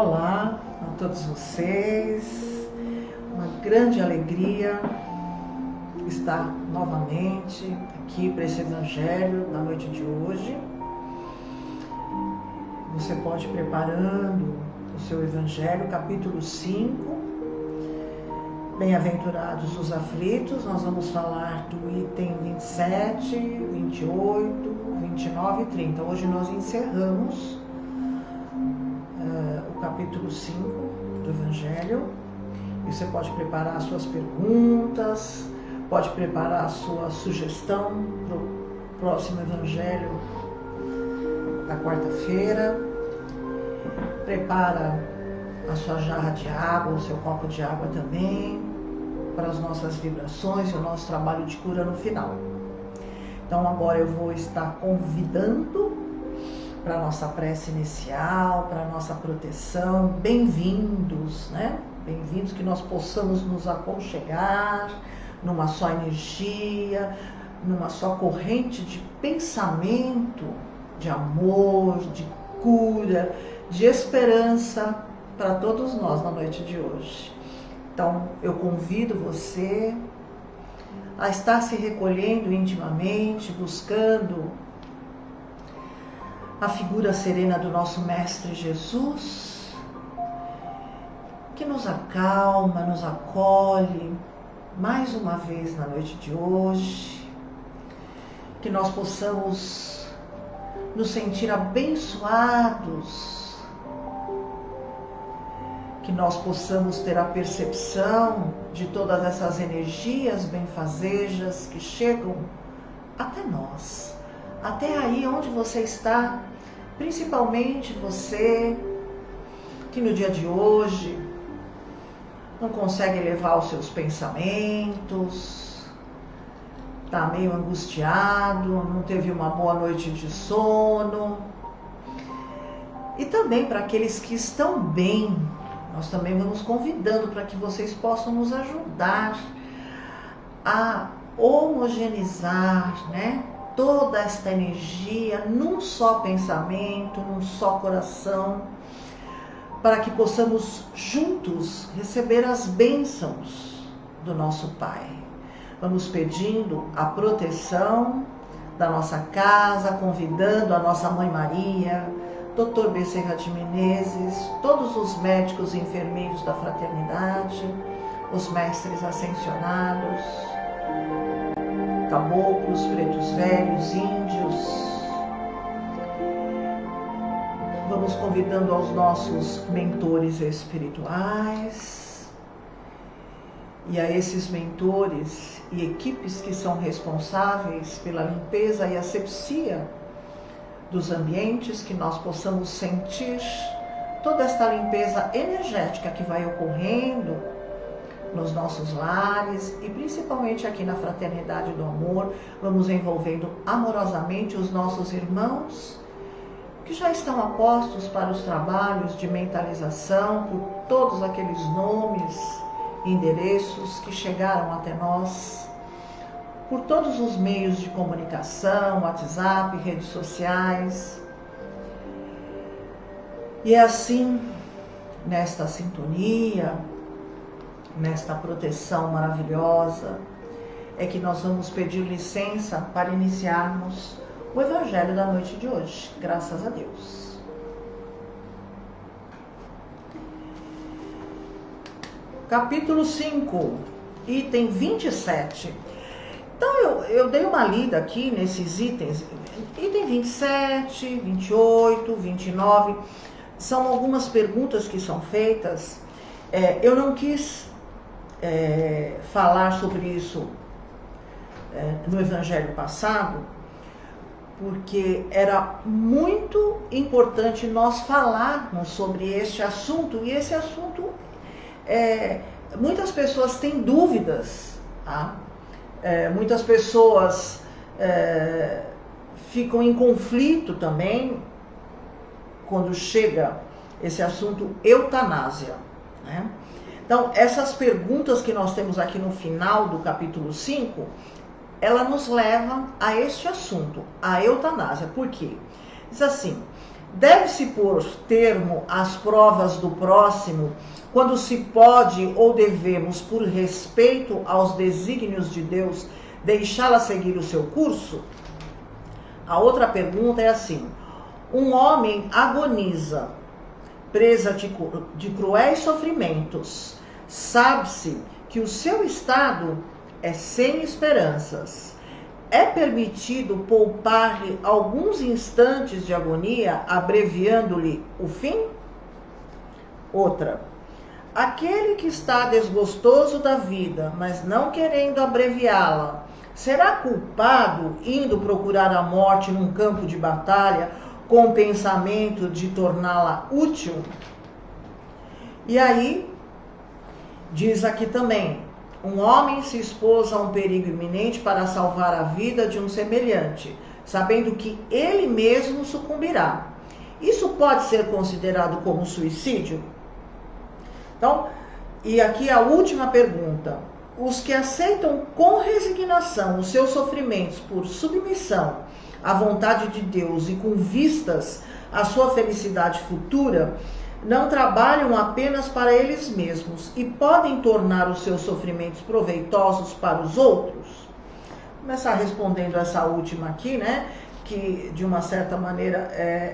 Olá a todos vocês, uma grande alegria estar novamente aqui para esse Evangelho da noite de hoje. Você pode ir preparando o seu Evangelho, capítulo 5, Bem-aventurados os aflitos. Nós vamos falar do item 27, 28, 29 e 30. Hoje nós encerramos o capítulo 5 do Evangelho. E você pode preparar as suas perguntas, pode preparar a sua sugestão para o próximo Evangelho da quarta-feira. Prepara a sua jarra de água, o seu copo de água também, para as nossas vibrações e o nosso trabalho de cura no final. Então agora eu vou estar convidando para a nossa prece inicial, para a nossa proteção. Bem-vindos, né? Bem-vindos, que nós possamos nos aconchegar numa só energia, numa só corrente de pensamento, de amor, de cura, de esperança para todos nós na noite de hoje. Então, eu convido você a estar se recolhendo intimamente, buscando a figura serena do nosso Mestre Jesus, que nos acalma, nos acolhe mais uma vez na noite de hoje, que nós possamos nos sentir abençoados, que nós possamos ter a percepção de todas essas energias benfazejas que chegam até nós, até aí onde você está, principalmente você que no dia de hoje não consegue elevar os seus pensamentos, está meio angustiado, não teve uma boa noite de sono. E também para aqueles que estão bem, nós também vamos convidando para que vocês possam nos ajudar a homogeneizar, né, toda esta energia num só pensamento, num só coração, para que possamos juntos receber as bênçãos do nosso Pai. Vamos pedindo a proteção da nossa casa, convidando a nossa Mãe Maria, Dr. Bezerra de Menezes, todos os médicos e enfermeiros da fraternidade, os mestres ascensionados, caboclos, pretos velhos, índios. Vamos convidando aos nossos mentores espirituais e a esses mentores e equipes que são responsáveis pela limpeza e asepsia dos ambientes, que nós possamos sentir toda esta limpeza energética que vai ocorrendo nos nossos lares e principalmente aqui na Fraternidade do Amor. Vamos envolvendo amorosamente os nossos irmãos que já estão apostos para os trabalhos de mentalização por todos aqueles nomes e endereços que chegaram até nós, por todos os meios de comunicação, WhatsApp, redes sociais. E é assim, nesta sintonia, nesta proteção maravilhosa, é que nós vamos pedir licença para iniciarmos o Evangelho da noite de hoje, graças a Deus. Capítulo 5, item 27. Então eu dei uma lida aqui nesses itens. Item 27, 28, 29, são algumas perguntas que são feitas. Eu não quis falar sobre isso no Evangelho passado, porque era muito importante nós falarmos sobre este assunto, e esse assunto, muitas pessoas têm dúvidas, tá? Muitas pessoas ficam em conflito também quando chega esse assunto eutanásia, né? Então, essas perguntas que nós temos aqui no final do capítulo 5, ela nos leva a este assunto, a eutanásia. Por quê? Diz assim: Deve-se pôr termo às provas do próximo quando se pode ou devemos, por respeito aos desígnios de Deus, deixá-la seguir o seu curso? A outra pergunta é assim: um homem agoniza, presa de cruéis sofrimentos. Sabe-se que o seu estado é sem esperanças. É permitido poupar-lhe alguns instantes de agonia, abreviando-lhe o fim? Outra: aquele que está desgostoso da vida, mas não querendo abreviá-la, será culpado indo procurar a morte num campo de batalha com o pensamento de torná-la útil? E aí, diz aqui também: um homem se expôs a um perigo iminente para salvar a vida de um semelhante, sabendo que ele mesmo sucumbirá. Isso pode ser considerado como suicídio? Então, e aqui a última pergunta: os que aceitam com resignação os seus sofrimentos por submissão à vontade de Deus e com vistas à sua felicidade futura, não trabalham apenas para eles mesmos e podem tornar os seus sofrimentos proveitosos para os outros? Vou começar respondendo essa última aqui, né? Que de uma certa maneira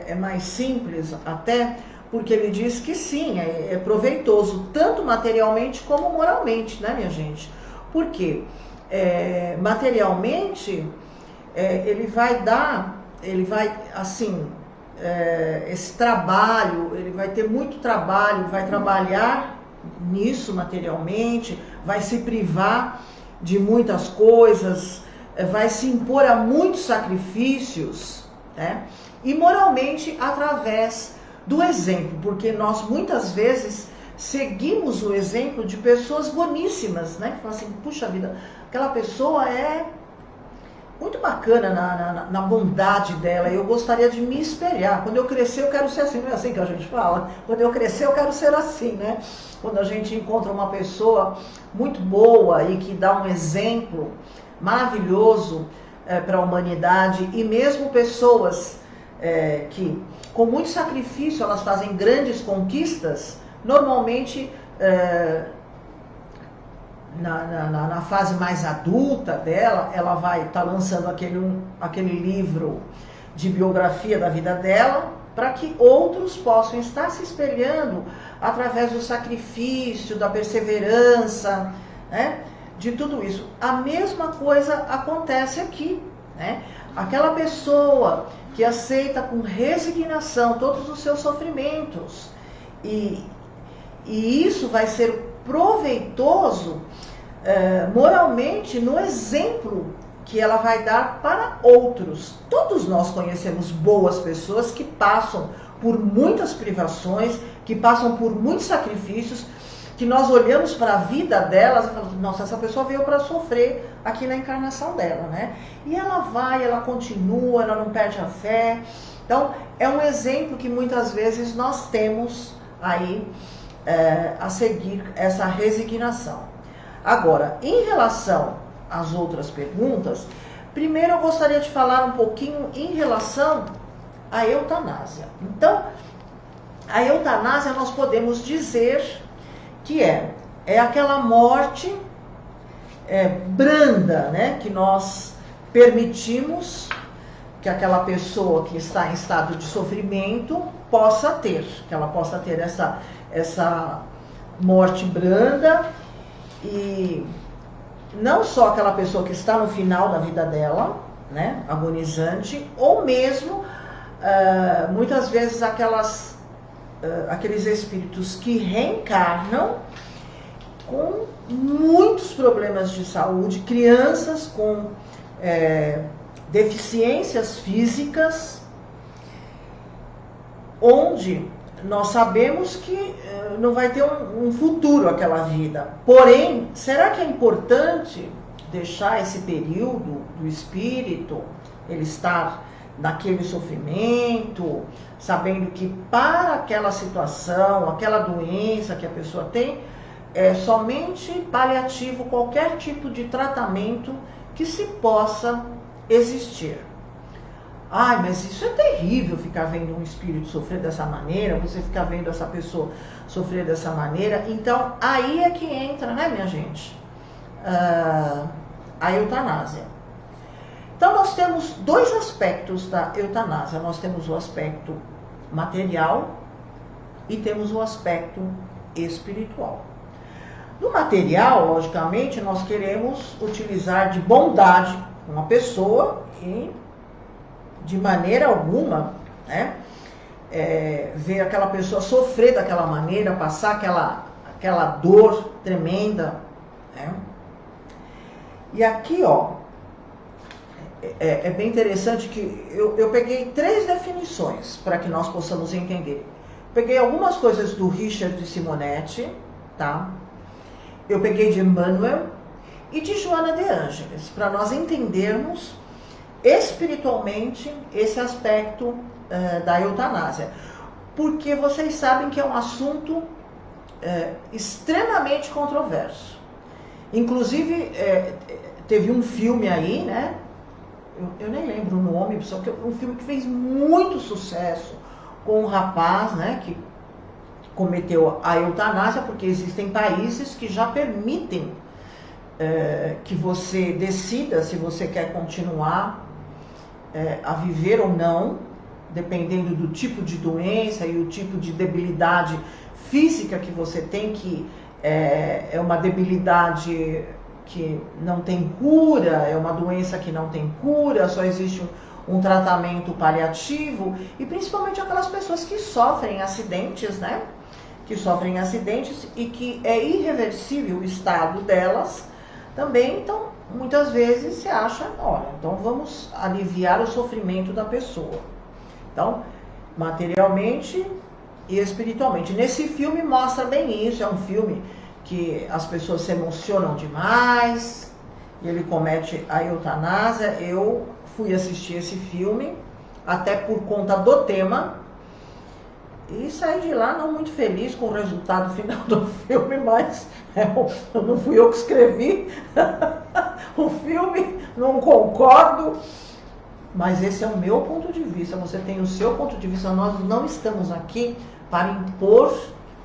é mais simples até, porque ele diz que sim, é proveitoso, tanto materialmente como moralmente, né, minha gente? Porque materialmente ele vai assim, esse trabalho, ele vai ter muito trabalho, vai trabalhar nisso materialmente, vai se privar de muitas coisas, vai se impor a muitos sacrifícios, né? E moralmente através do exemplo, porque nós muitas vezes seguimos o exemplo de pessoas boníssimas, né? Que falam assim: puxa vida, aquela pessoa é muito bacana na bondade dela, eu gostaria de me espelhar. Quando eu crescer eu quero ser assim, não é assim que a gente fala? Quando eu crescer eu quero ser assim, né? Quando a gente encontra uma pessoa muito boa e que dá um exemplo maravilhoso para a humanidade, e mesmo pessoas que com muito sacrifício elas fazem grandes conquistas, normalmente na fase mais adulta dela, ela vai estar lançando aquele livro de biografia da vida dela, para que outros possam estar se espelhando através do sacrifício, da perseverança, né? De tudo isso. A mesma coisa acontece aqui, né? Aquela pessoa que aceita com resignação todos os seus sofrimentos, e isso vai ser proveitoso moralmente no exemplo que ela vai dar para outros. Todos nós conhecemos boas pessoas que passam por muitas privações, que passam por muitos sacrifícios, que nós olhamos para a vida delas e falamos: nossa, essa pessoa veio para sofrer aqui na encarnação dela, né? E ela continua, ela não perde a fé. Então, é um exemplo que muitas vezes nós temos aí a seguir essa resignação. Agora, em relação às outras perguntas, primeiro eu gostaria de falar um pouquinho em relação à eutanásia. Então, a eutanásia nós podemos dizer que é aquela morte branda, né, que nós permitimos que aquela pessoa que está em estado de sofrimento possa ter, que ela possa ter essa morte branda. E não só aquela pessoa que está no final da vida dela, né, agonizante, ou mesmo muitas vezes aqueles espíritos que reencarnam com muitos problemas de saúde, crianças com deficiências físicas, onde nós sabemos que não vai ter um futuro aquela vida. Porém, será que é importante deixar esse período do espírito, ele estar naquele sofrimento, sabendo que para aquela situação, aquela doença que a pessoa tem, é somente paliativo qualquer tipo de tratamento que se possa existir? Ai, mas isso é terrível, ficar vendo um espírito sofrer dessa maneira, você ficar vendo essa pessoa sofrer dessa maneira. Então, aí é que entra, né, minha gente, a eutanásia. Então, nós temos dois aspectos da eutanásia. Nós temos o aspecto material e temos o aspecto espiritual. No material, logicamente, nós queremos utilizar de bondade uma pessoa e, de maneira alguma, né, ver aquela pessoa sofrer daquela maneira, passar aquela dor tremenda, né? E aqui, ó, é bem interessante que eu peguei 3 definições para que nós possamos entender. Peguei algumas coisas do Richard de Simonetti, tá? Eu peguei de Emmanuel e de Joana de Ângeles, para nós entendermos espiritualmente esse aspecto da eutanásia. Porque vocês sabem que é um assunto extremamente controverso. Inclusive, teve um filme aí, né? Eu nem lembro o nome, só que um filme que fez muito sucesso com um rapaz, né, que cometeu a eutanásia, porque existem países que já permitem que você decida se você quer continuar a viver ou não, dependendo do tipo de doença e o tipo de debilidade física que você tem, que é uma debilidade que não tem cura, é uma doença que não tem cura, só existe um tratamento paliativo, e principalmente aquelas pessoas que sofrem acidentes, né? Que sofrem acidentes e que é irreversível o estado delas também. Então, muitas vezes se acha, olha, então vamos aliviar o sofrimento da pessoa. Então, materialmente e espiritualmente. Nesse filme mostra bem isso, é um filme que as pessoas se emocionam demais, e ele comete a eutanásia. Eu fui assistir esse filme, até por conta do tema, e saí de lá não muito feliz com o resultado final do filme, mas não fui eu que escrevi o filme, não concordo, mas esse é o meu ponto de vista, você tem o seu ponto de vista, nós não estamos aqui para impor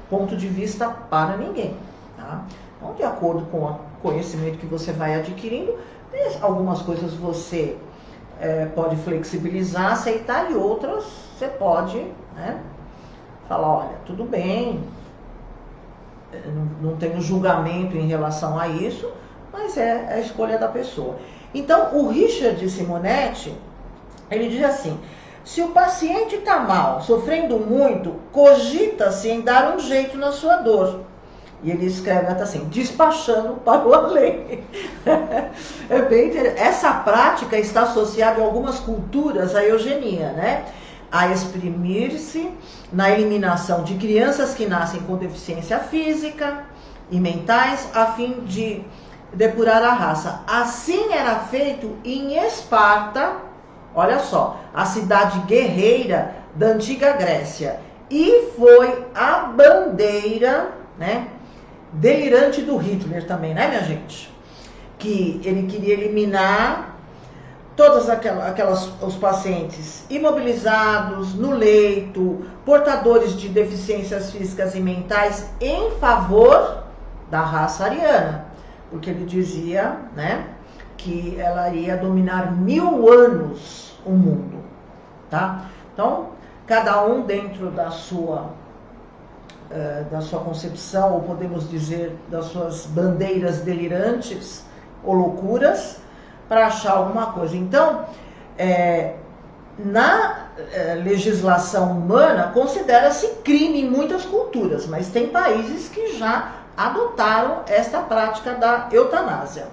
ponto de vista para ninguém. Tá? Então, de acordo com o conhecimento que você vai adquirindo, algumas coisas você pode flexibilizar, aceitar, e outras você pode, né, falar, olha, tudo bem, não tenho julgamento em relação a isso, mas é a escolha da pessoa. Então, o Richard de Simonetti, ele diz assim: se o paciente está mal, sofrendo muito, cogita-se em dar um jeito na sua dor. E ele escreve até assim, despachando para o além. É bem interessante. Essa prática está associada em algumas culturas à eugenia, né? A exprimir-se na eliminação de crianças que nascem com deficiência física e mentais, a fim de depurar a raça. Assim era feito em Esparta, olha só, a cidade guerreira da antiga Grécia. E foi a bandeira, né, delirante do Hitler também, né, minha gente? Que ele queria eliminar todos os pacientes imobilizados, no leito, portadores de deficiências físicas e mentais, em favor da raça ariana. Porque ele dizia, né, que ela iria dominar 1000 anos o mundo, tá? Então, cada um dentro da sua concepção, ou podemos dizer, das suas bandeiras delirantes ou loucuras, para achar alguma coisa. Então, na legislação humana, considera-se crime em muitas culturas, mas tem países que já adotaram esta prática da eutanásia.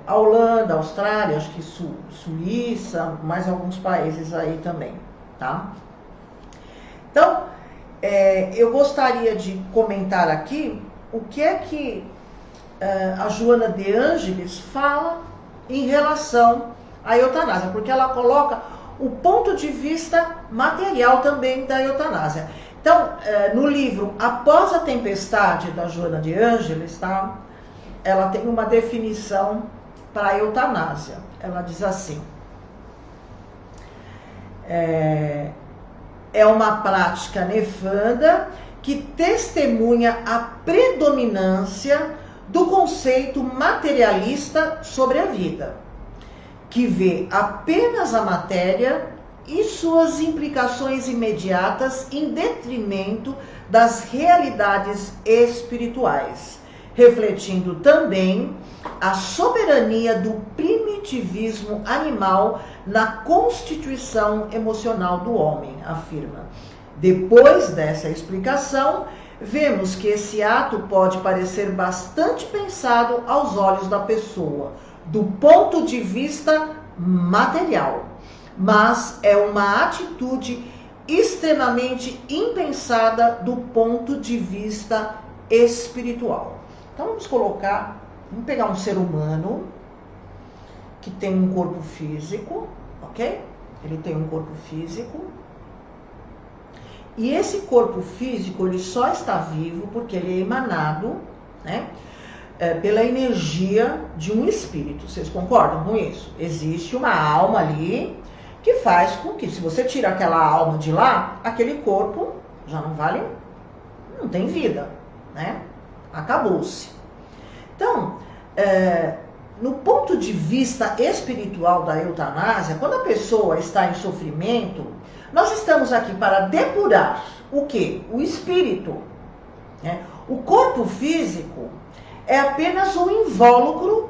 A Holanda, a Austrália, acho que Suíça, mais alguns países aí também, tá? Então, eu gostaria de comentar aqui o que é que a Joana de Ângeles fala em relação à eutanásia, porque ela coloca o ponto de vista material também da eutanásia. Então, no livro Após a Tempestade, da Joana de Ângeles, tá? Ela tem uma definição para a eutanásia. Ela diz assim: É uma prática nefanda que testemunha a predominância do conceito materialista sobre a vida, que vê apenas a matéria e suas implicações imediatas em detrimento das realidades espirituais, refletindo também a soberania do primitivismo animal na constituição emocional do homem, afirma. Depois dessa explicação, vemos que esse ato pode parecer bastante pensado aos olhos da pessoa, do ponto de vista material, mas é uma atitude extremamente impensada do ponto de vista espiritual. Então vamos pegar um ser humano que tem um corpo físico, ok? Ele tem um corpo físico. E esse corpo físico, ele só está vivo porque ele é emanado, né, pela energia de um espírito. Vocês concordam com isso? Existe uma alma ali que faz com que, se você tira aquela alma de lá, aquele corpo já não tem vida, né? Acabou-se. Então, no ponto de vista espiritual da eutanásia, quando a pessoa está em sofrimento, nós estamos aqui para depurar o quê? O espírito, né? O corpo físico é apenas um invólucro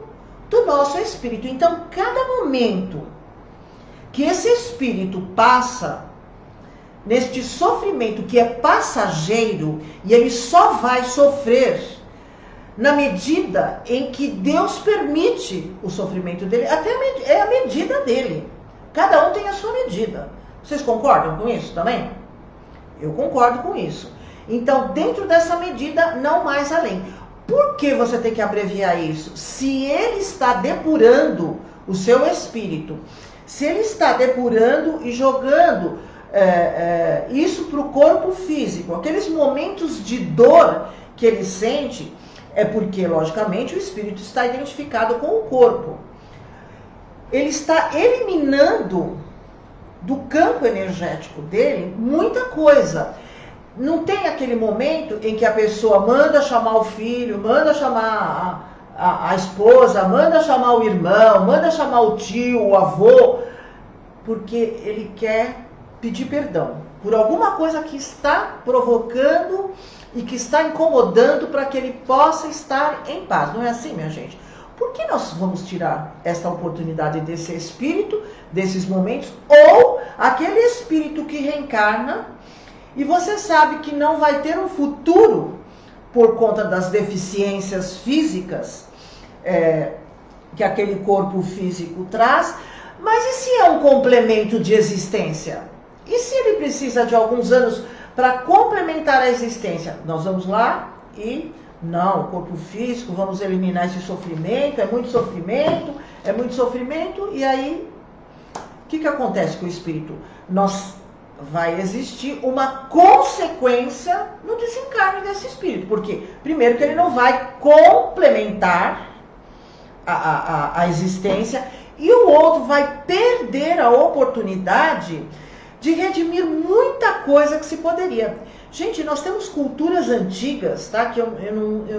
do nosso espírito. Então, cada momento que esse espírito passa neste sofrimento que é passageiro, e ele só vai sofrer na medida em que Deus permite o sofrimento dele, é a medida dele. Cada um tem a sua medida. Vocês concordam com isso também? Eu concordo com isso. Então, dentro dessa medida, não mais além. Por que você tem que abreviar isso? Se ele está depurando o seu espírito, se ele está depurando e jogando isso para o corpo físico, aqueles momentos de dor que ele sente, é porque, logicamente, o espírito está identificado com o corpo. Ele está eliminando do campo energético dele muita coisa. Não tem aquele momento em que a pessoa manda chamar o filho, manda chamar a esposa, manda chamar o irmão, manda chamar o tio, o avô, porque ele quer pedir perdão por alguma coisa que está provocando e que está incomodando para que ele possa estar em paz. Não é assim, minha gente? Por que nós vamos tirar essa oportunidade desse espírito, desses momentos, ou aquele espírito que reencarna e você sabe que não vai ter um futuro por conta das deficiências físicas que aquele corpo físico traz, mas e se é um complemento de existência? E se ele precisa de alguns anos para complementar a existência? Nós vamos lá e... Não, o corpo físico, vamos eliminar esse sofrimento, é muito sofrimento, e aí, o que acontece com o espírito? Vai existir uma consequência no desencarne desse espírito, porque, primeiro, que ele não vai complementar a existência, e o outro vai perder a oportunidade de redimir muita coisa que se poderia. Gente, nós temos culturas antigas, tá? Que eu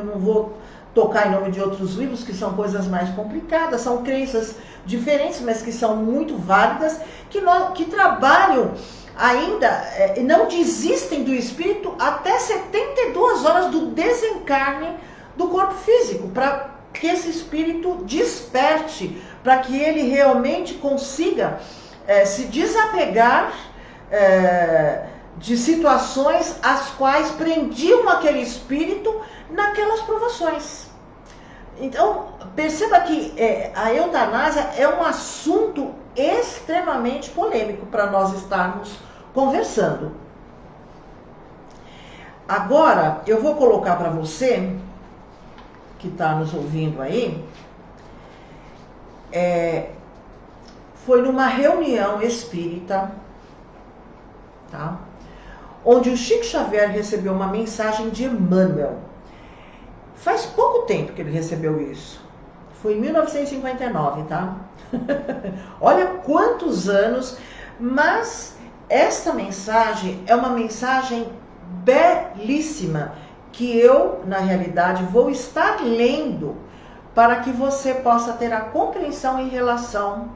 não vou tocar em nome de outros livros, que são coisas mais complicadas, são crenças diferentes, mas que são muito válidas, que trabalham ainda, não desistem do espírito até 72 horas do desencarne do corpo físico, para que esse espírito desperte, para que ele realmente consiga se desapegar de situações as quais prendiam aquele espírito naquelas provações. Então, perceba que a eutanásia é um assunto extremamente polêmico para nós estarmos conversando. Agora, eu vou colocar para você, que está nos ouvindo aí, foi numa reunião espírita, tá? Onde o Chico Xavier recebeu uma mensagem de Emmanuel. Faz pouco tempo que ele recebeu isso. Foi em 1959, tá? Olha quantos anos Mas esta mensagem é uma mensagem belíssima que eu, na realidade, vou estar lendo para que você possa ter a compreensão em relação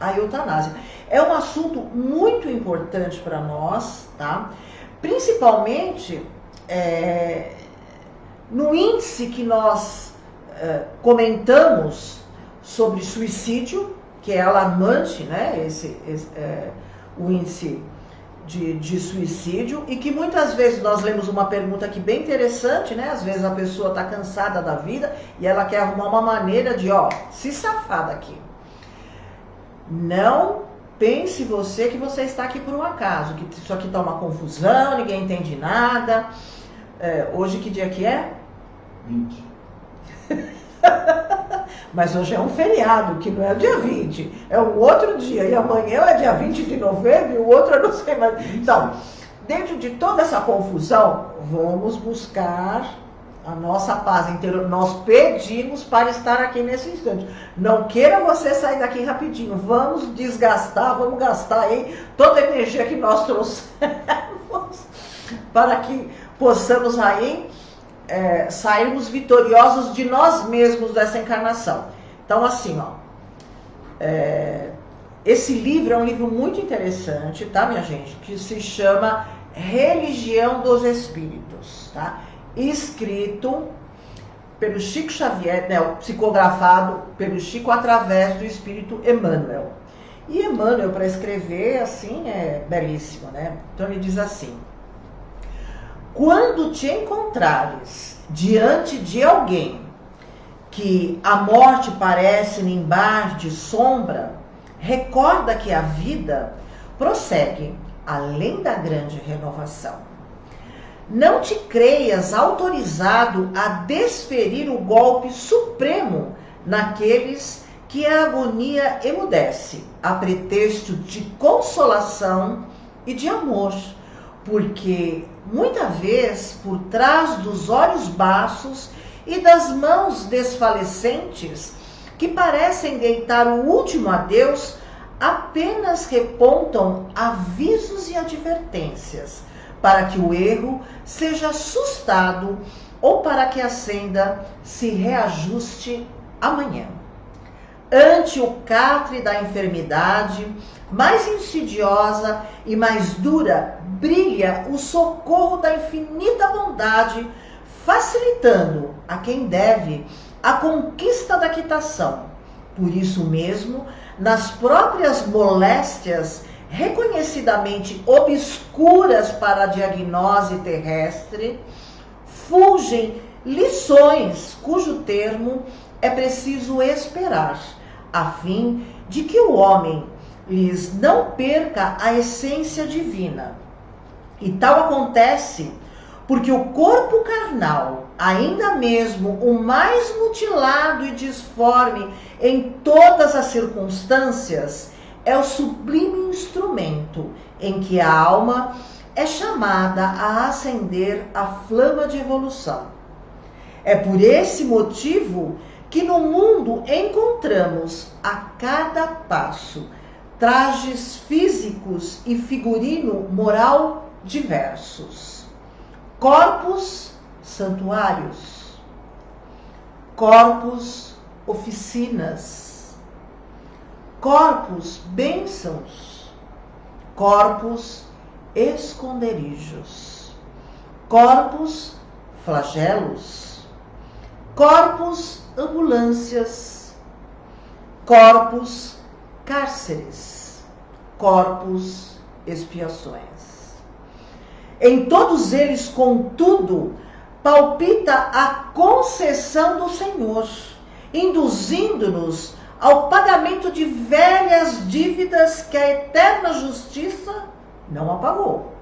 à eutanásia. É um assunto muito importante para nós, tá? Principalmente no índice que nós comentamos sobre suicídio, que é alarmante, né? O índice de suicídio, e que muitas vezes nós lemos uma pergunta aqui bem interessante, né? Às vezes a pessoa está cansada da vida e ela quer arrumar uma maneira de, se safar daqui. Não pense você que você está aqui por um acaso, que isso aqui está uma confusão, ninguém entende nada. Hoje que dia que é? 20. Mas hoje é um feriado, que não é dia 20, é um outro dia, e amanhã é dia 20 de novembro, e o outro eu não sei mais. Então, dentro de toda essa confusão, vamos buscar a nossa paz interior. Nós pedimos para estar aqui nesse instante. Não queira você sair daqui rapidinho, vamos desgastar, vamos gastar aí toda a energia que nós trouxemos para que possamos aí sairmos vitoriosos de nós mesmos dessa encarnação. Então, assim, esse livro é um livro muito interessante, tá, minha gente? Que se chama Religião dos Espíritos, tá? Escrito pelo Chico Xavier, né, psicografado pelo Chico através do Espírito Emmanuel. E Emmanuel, para escrever, assim, é belíssimo, né? Então ele diz assim: quando te encontrares diante de alguém que a morte parece nimbar de sombra, recorda que a vida prossegue além da grande renovação. Não te creias autorizado a desferir o golpe supremo naqueles que a agonia emudece, a pretexto de consolação e de amor, porque muita vez, por trás dos olhos baços e das mãos desfalecentes, que parecem deitar o último adeus, apenas repontam avisos e advertências, para que o erro seja assustado ou para que a senda se reajuste amanhã. Ante o catre da enfermidade, mais insidiosa e mais dura, brilha o socorro da infinita bondade, facilitando a quem deve a conquista da quitação. Por isso mesmo, nas próprias moléstias, reconhecidamente obscuras para a diagnose terrestre, fulgem lições cujo termo é preciso esperar, a fim de que o homem lhes não perca a essência divina. E tal acontece porque o corpo carnal, ainda mesmo o mais mutilado e disforme em todas as circunstâncias, é o sublime instrumento em que a alma é chamada a acender a flama de evolução. É por esse motivo que no mundo encontramos a cada passo trajes físicos e figurino moral diversos. Corpos, santuários. Corpos, oficinas. Corpos, bênçãos. Corpos, esconderijos. Corpos, flagelos. Corpos, ambulâncias. Corpos, cárceres. Corpos, expiações. Em todos eles, contudo, palpita a concessão do Senhor, induzindo-nos ao pagamento de velhas dívidas que a eterna justiça não apagou.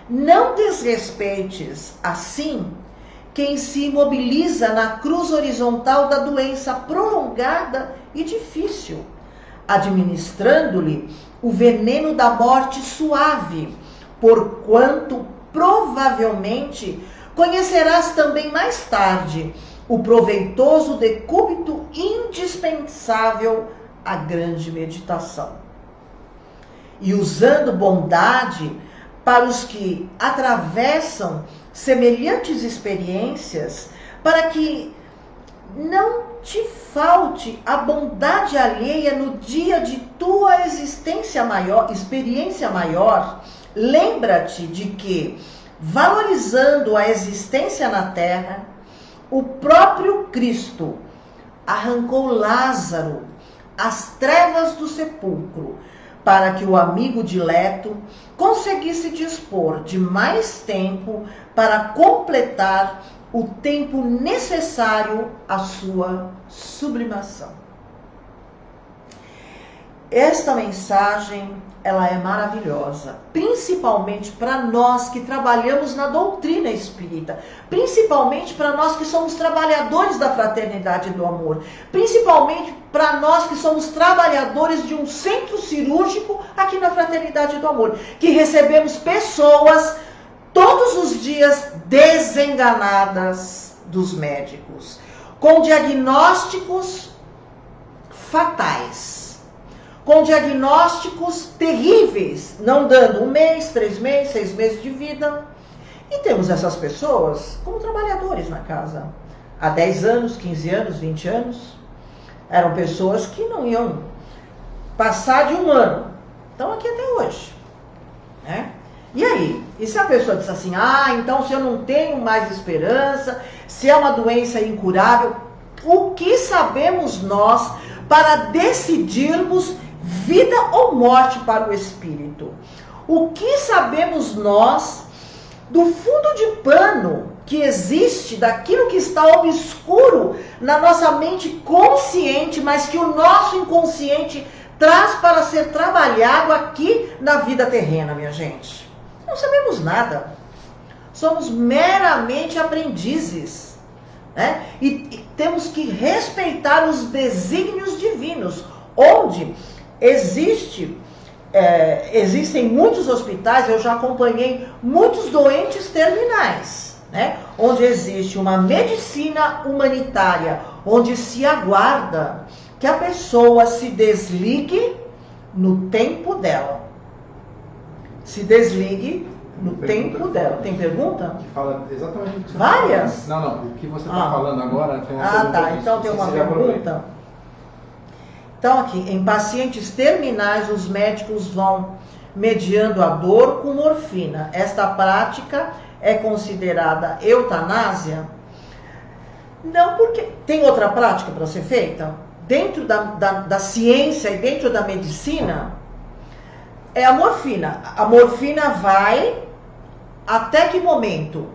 Não desrespeites, assim, quem se imobiliza na cruz horizontal da doença prolongada e difícil, administrando-lhe o veneno da morte suave, porquanto provavelmente conhecerás também mais tarde o proveitoso decúbito indispensável à grande meditação. e usando bondade para os que atravessam semelhantes experiências, para que não te falte a bondade alheia no dia de tua experiência maior. Lembra-te de que, valorizando a existência na terra, o próprio Cristo arrancou Lázaro às trevas do sepulcro, para que o amigo dileto conseguisse dispor de mais tempo para completar o tempo necessário à sua sublimação. Esta mensagem, ela é maravilhosa, principalmente para nós que trabalhamos na doutrina espírita, principalmente para nós que somos trabalhadores da fraternidade e do amor, principalmente para nós que somos trabalhadores de um centro cirúrgico aqui na fraternidade do amor, que recebemos pessoas todos os dias desenganadas dos médicos, com diagnósticos fatais, com diagnósticos terríveis, não dando 1 mês, 3 meses, 6 meses de vida. E temos essas pessoas como trabalhadores na casa. Há 10 anos, 15 anos, 20 anos. Eram pessoas que não iam passar de 1 ano. Estão aqui até hoje. Né? E aí? E se a pessoa diz assim, então se eu não tenho mais esperança, se é uma doença incurável, o que sabemos nós para decidirmos vida ou morte para o espírito? O que sabemos nós do fundo de pano que existe, daquilo que está obscuro na nossa mente consciente, mas que o nosso inconsciente traz para ser trabalhado aqui na vida terrena, minha gente? Não sabemos nada. Somos meramente aprendizes, né? E temos que respeitar os desígnios divinos, onde existem muitos hospitais, eu já acompanhei muitos doentes terminais, né? Onde existe uma medicina humanitária, onde se aguarda que a pessoa se desligue no tempo dela. Se desligue no tempo dela. Tem pergunta? Que fala exatamente o que você Várias? Tá falando. Não, o que você está falando agora tem uma pergunta. Tá. Então tem uma pergunta. Então aqui, em pacientes terminais, os médicos vão mediando a dor com morfina. Esta prática é considerada eutanásia? Não, porque tem outra prática para ser feita? Dentro da ciência e dentro da medicina, é a morfina. A morfina vai até que momento?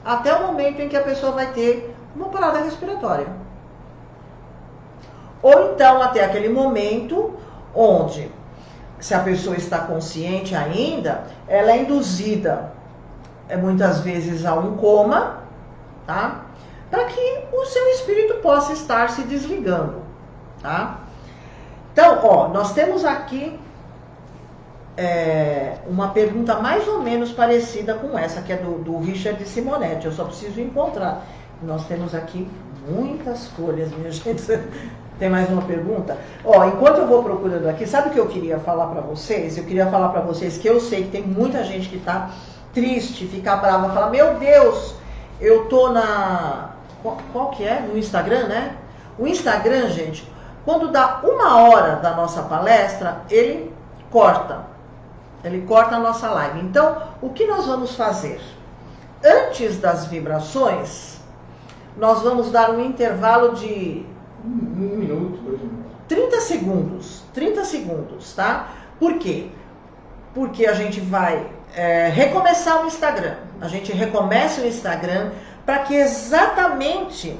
Até o momento em que a pessoa vai ter uma parada respiratória. Ou então até aquele momento onde, se a pessoa está consciente ainda, ela é induzida muitas vezes a um coma, tá? Para que o seu espírito possa estar se desligando, tá? Então, nós temos aqui uma pergunta mais ou menos parecida com essa, que é do Richard Simonetti. Eu só preciso encontrar. Nós temos aqui muitas folhas, minha gente. Tem mais uma pergunta? Enquanto eu vou procurando aqui, sabe o que eu queria falar para vocês? Eu queria falar para vocês que eu sei que tem muita gente que tá triste, fica brava, fala, meu Deus, eu tô na... Qual que é? No Instagram, né? O Instagram, gente, quando dá 1 hora da nossa palestra, ele corta. Ele corta a nossa live. Então, o que nós vamos fazer? Antes das vibrações, nós vamos dar um intervalo de... 1 minuto, 2 minutos. 30 segundos, tá? Por quê? Porque a gente vai recomeçar o Instagram. A gente recomeça o Instagram para que exatamente,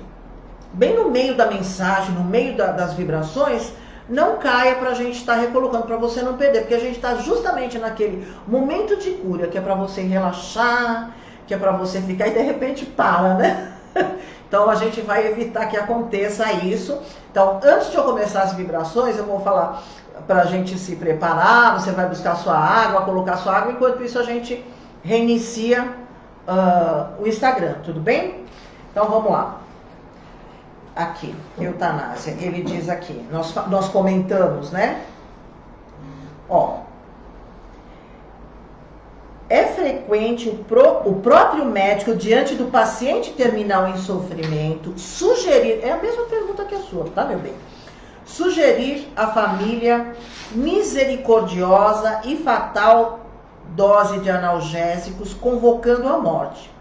bem no meio da mensagem, no meio das vibrações, não caia para a gente estar recolocando, para você não perder. Porque a gente está justamente naquele momento de cura, que é para você relaxar, que é para você ficar e de repente para, né? Então a gente vai evitar que aconteça isso. Então, antes de eu começar as vibrações, eu vou falar para a gente se preparar. Você vai buscar sua água, colocar sua água. Enquanto isso, a gente reinicia o Instagram, tudo bem? Então vamos lá. Aqui, eutanásia. Ele diz aqui, nós comentamos, né? é frequente o próprio médico, diante do paciente terminal em sofrimento, sugerir, é a mesma pergunta que a sua, tá, meu bem? Sugerir à família misericordiosa e fatal dose de analgésicos, convocando a morte.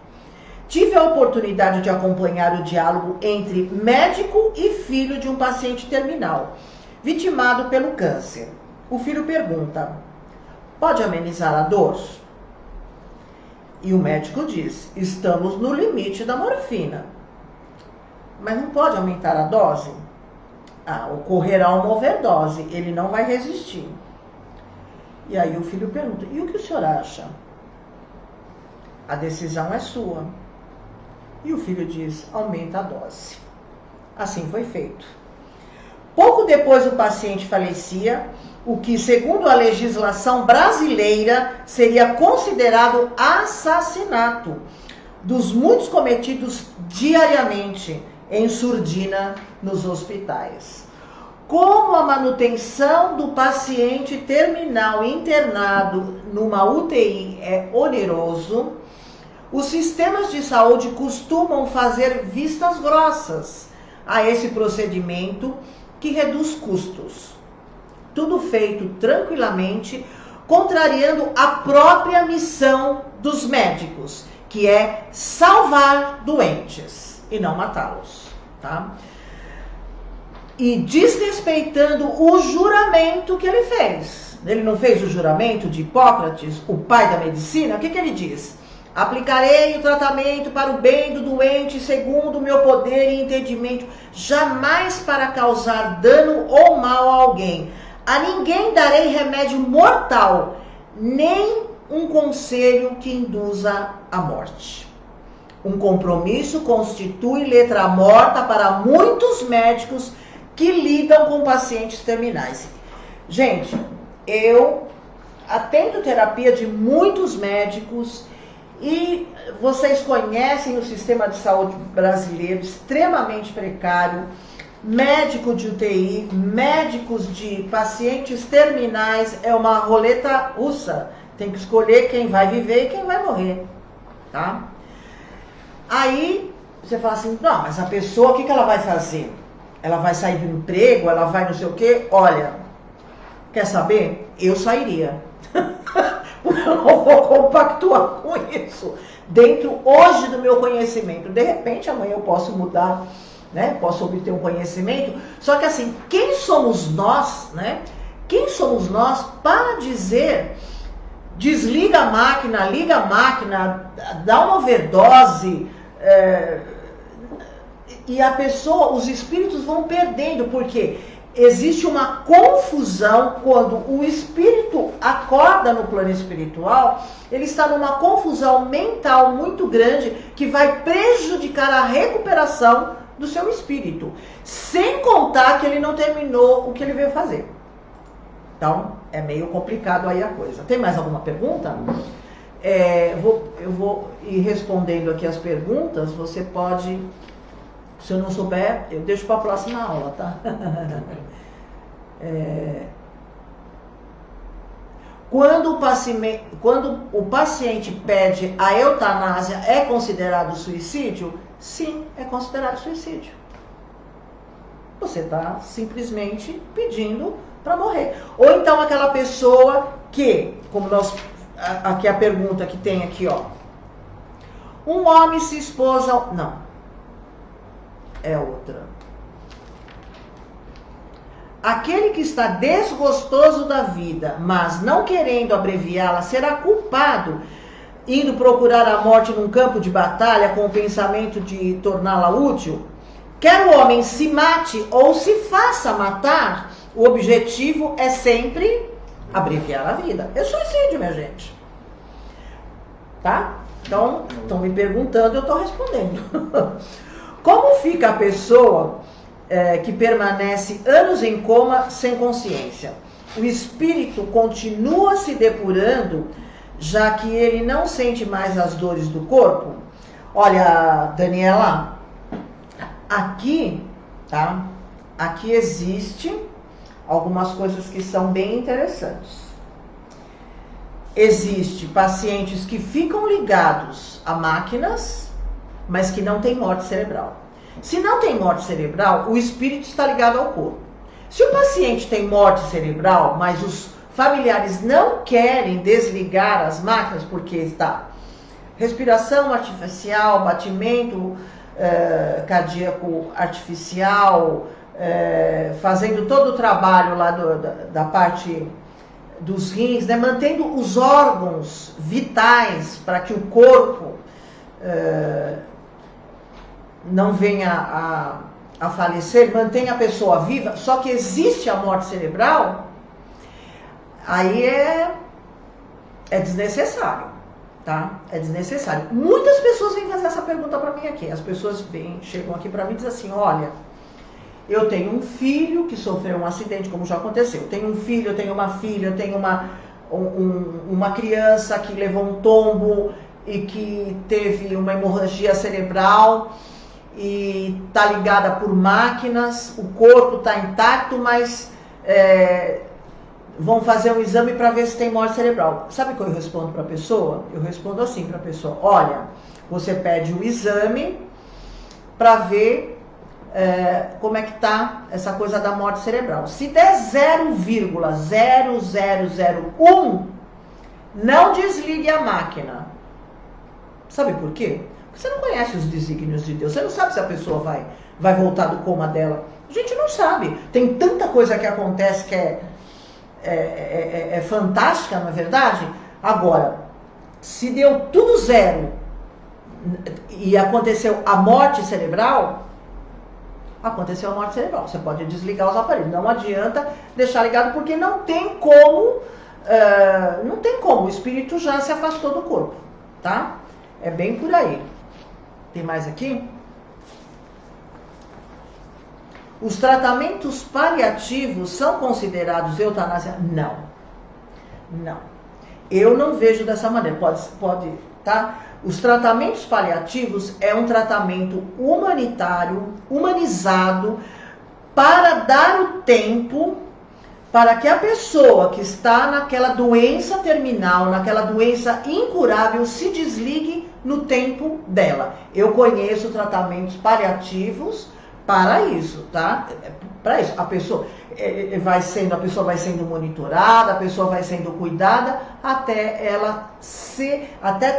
Tive a oportunidade de acompanhar o diálogo entre médico e filho de um paciente terminal, vitimado pelo câncer. O filho pergunta: pode amenizar a dor? E o médico diz: estamos no limite da morfina. Mas não pode aumentar a dose? Ocorrerá uma overdose, ele não vai resistir. E aí o filho pergunta: e o que o senhor acha? A decisão é sua. E o filho diz: aumenta a dose. Assim foi feito. Pouco depois o paciente falecia, o que, segundo a legislação brasileira, seria considerado assassinato, dos muitos cometidos diariamente em surdina nos hospitais. Como a manutenção do paciente terminal internado numa UTI é oneroso, os sistemas de saúde costumam fazer vistas grossas a esse procedimento que reduz custos. Tudo feito tranquilamente, contrariando a própria missão dos médicos, que é salvar doentes e não matá-los, tá? E desrespeitando o juramento que ele fez. Ele não fez o juramento de Hipócrates, o pai da medicina? O que ele diz? Aplicarei o tratamento para o bem do doente segundo o meu poder e entendimento, jamais para causar dano ou mal a alguém. A ninguém darei remédio mortal, nem um conselho que induza à morte. Um compromisso constitui letra morta para muitos médicos que lidam com pacientes terminais. Gente, eu atendo terapia de muitos médicos e vocês conhecem o sistema de saúde brasileiro, extremamente precário, médico de UTI, médicos de pacientes terminais, é uma roleta russa. Tem que escolher quem vai viver e quem vai morrer, tá? Aí você fala assim: não, mas a pessoa, o que ela vai fazer? Ela vai sair do emprego, ela vai não sei o quê? Olha, quer saber? Eu sairia. Porque eu não vou compactuar com isso dentro hoje do meu conhecimento. De repente, amanhã eu posso mudar, né? Posso obter um conhecimento. Só que assim, quem somos nós, né? Quem somos nós para dizer: desliga a máquina, liga a máquina, dá uma overdose, e a pessoa, os espíritos vão perdendo, porque existe uma confusão quando o espírito acorda no plano espiritual, ele está numa confusão mental muito grande que vai prejudicar a recuperação do seu espírito, sem contar que ele não terminou o que ele veio fazer. Então, é meio complicado aí a coisa. Tem mais alguma pergunta? Eu vou ir respondendo aqui as perguntas, você pode... Se eu não souber, eu deixo para a próxima aula, tá? Quando o paciente pede a eutanásia, é considerado suicídio? Sim, é considerado suicídio. Você está simplesmente pedindo para morrer. Ou então aquela pessoa que, como aqui a pergunta que tem aqui, ó. Um homem se expôs ao... Não. É outra. Aquele que está desgostoso da vida, mas não querendo abreviá-la, será culpado, indo procurar a morte num campo de batalha com o pensamento de torná-la útil? Quer o homem se mate ou se faça matar, o objetivo é sempre abreviar a vida. É suicídio, minha gente. Tá? Então, estão me perguntando, eu estou respondendo. Como fica a pessoa que permanece anos em coma sem consciência? O espírito continua se depurando, já que ele não sente mais as dores do corpo? Olha, Daniela, aqui, tá? Aqui existe algumas coisas que são bem interessantes. Existem pacientes que ficam ligados a máquinas, mas que não tem morte cerebral. Se não tem morte cerebral, o espírito está ligado ao corpo. Se o paciente tem morte cerebral, mas os familiares não querem desligar as máquinas porque está respiração artificial, batimento cardíaco artificial, fazendo todo o trabalho lá da parte dos rins, né, mantendo os órgãos vitais para que o corpo não venha a falecer, mantenha a pessoa viva, só que existe a morte cerebral, aí é desnecessário, tá? É desnecessário. Muitas pessoas vêm fazer essa pergunta para mim aqui. As pessoas chegam aqui para mim e dizem assim, olha, eu tenho um filho que sofreu um acidente, como já aconteceu. Eu tenho um filho, eu tenho uma filha, eu tenho uma criança que levou um tombo e que teve uma hemorragia cerebral e está ligada por máquinas, o corpo está intacto, mas vão fazer um exame para ver se tem morte cerebral. Sabe o que eu respondo para a pessoa? Eu respondo assim para a pessoa, olha, você pede o exame para ver como é que tá essa coisa da morte cerebral. Se der 0,0001, não desligue a máquina. Sabe por quê? Porque você não conhece os desígnios de Deus. Você não sabe se a pessoa vai voltar do coma dela. A gente não sabe. Tem tanta coisa que acontece que é fantástica, não é verdade? Agora, se deu tudo zero e aconteceu a morte cerebral, aconteceu a morte cerebral. Você pode desligar os aparelhos. Não adianta deixar ligado porque não tem como, o espírito já se afastou do corpo, tá? É bem por aí. Tem mais aqui? Os tratamentos paliativos são considerados eutanásia? Não. Não. Eu não vejo dessa maneira. Pode, tá? Os tratamentos paliativos é um tratamento humanitário, humanizado, para dar o tempo para que a pessoa que está naquela doença terminal, naquela doença incurável, se desligue no tempo dela. Eu conheço tratamentos paliativos para isso, tá? Para isso, a pessoa vai sendo monitorada, a pessoa vai sendo cuidada até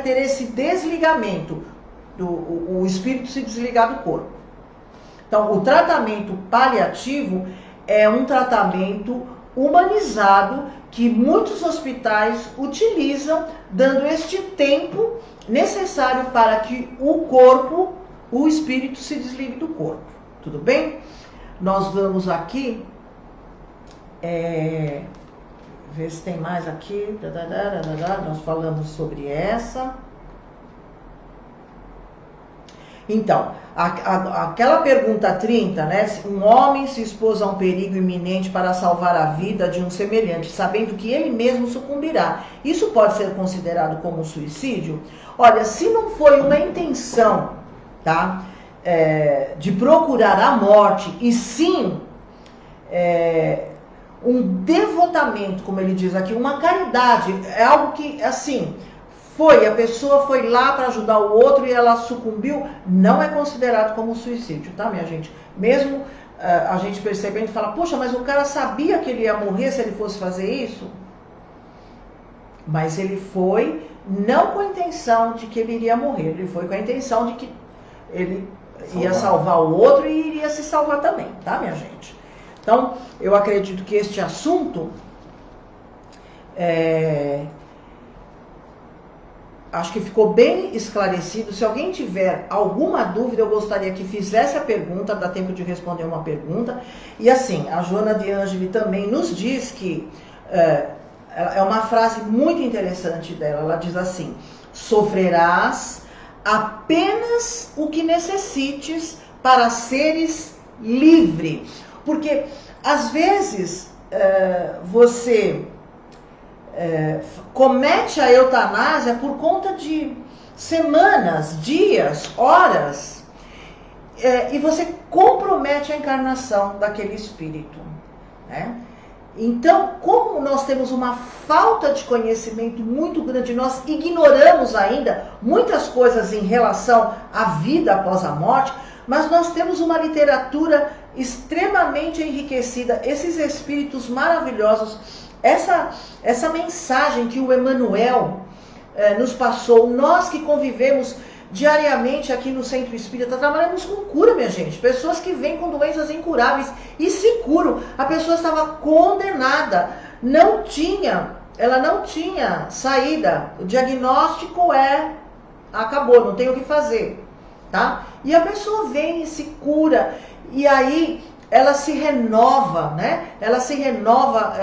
ter esse desligamento, o espírito se desligar do corpo. Então, o tratamento paliativo é um tratamento humanizado que muitos hospitais utilizam, dando este tempo necessário para que o espírito se desligue do corpo. Tudo bem? Nós vamos aqui ver se tem mais aqui. Nós falamos sobre essa. Então, aquela pergunta 30, né? Um homem se expôs a um perigo iminente para salvar a vida de um semelhante, sabendo que ele mesmo sucumbirá. Isso pode ser considerado como suicídio? Olha, se não foi uma intenção, tá? De procurar a morte, e sim um devotamento, como ele diz aqui, uma caridade, é algo que, assim, a pessoa foi lá para ajudar o outro e ela sucumbiu, não é considerado como suicídio, tá, minha gente? Mesmo a gente percebendo e fala, poxa, mas o cara sabia que ele ia morrer se ele fosse fazer isso? Mas ele foi não com a intenção de que ele iria morrer, ele foi com a intenção de que ele ia salvar o outro e iria se salvar também, tá, minha gente? Então, eu acredito que este assunto acho que ficou bem esclarecido. Se alguém tiver alguma dúvida, eu gostaria que fizesse a pergunta, dá tempo de responder uma pergunta. E assim, a Joana de Angeli também nos diz que, é uma frase muito interessante dela, ela diz assim, sofrerás apenas o que necessites para seres livre. Porque, às vezes, você comete a eutanásia por conta de semanas, dias, horas, e você compromete a encarnação daquele espírito, né? Então, como nós temos uma falta de conhecimento muito grande, nós ignoramos ainda muitas coisas em relação à vida após a morte, mas nós temos uma literatura extremamente enriquecida, esses espíritos maravilhosos, essa mensagem que o Emmanuel nos passou, nós que convivemos diariamente aqui no Centro Espírita, trabalhamos com cura, minha gente. Pessoas que vêm com doenças incuráveis e se curam. A pessoa estava condenada, ela não tinha saída. O diagnóstico acabou, não tem o que fazer, tá? E a pessoa vem e se cura, e aí ela se renova, né? Ela se renova